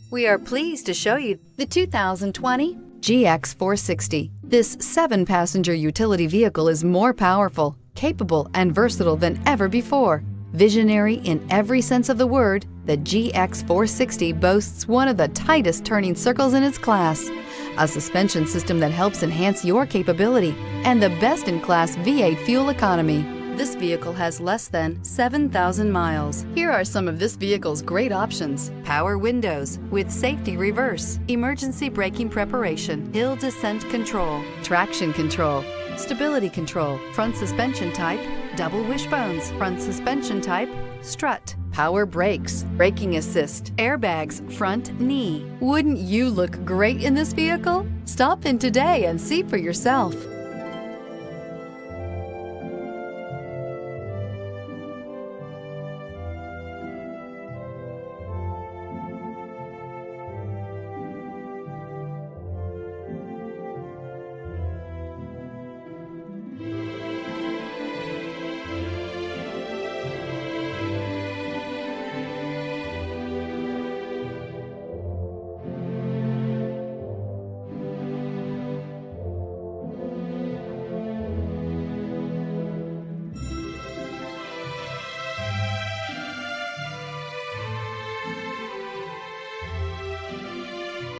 We are pleased to show you the 2020 GX 460. This 7-passenger utility vehicle is more powerful, capable, and versatile than ever before. Visionary in every sense of the word, the GX 460 boasts one of the tightest turning circles in its class, a suspension system that helps enhance your capability, and the best-in-class V8 fuel economy. This vehicle has less than 7,000 miles. Here are some of this vehicle's great options: power windows with safety reverse, emergency braking preparation, hill descent control, traction control, stability control, front suspension type, double wishbones, front suspension type, strut, power brakes, braking assist, airbags, front knee. Wouldn't you look great in this vehicle? Stop in today and see for yourself.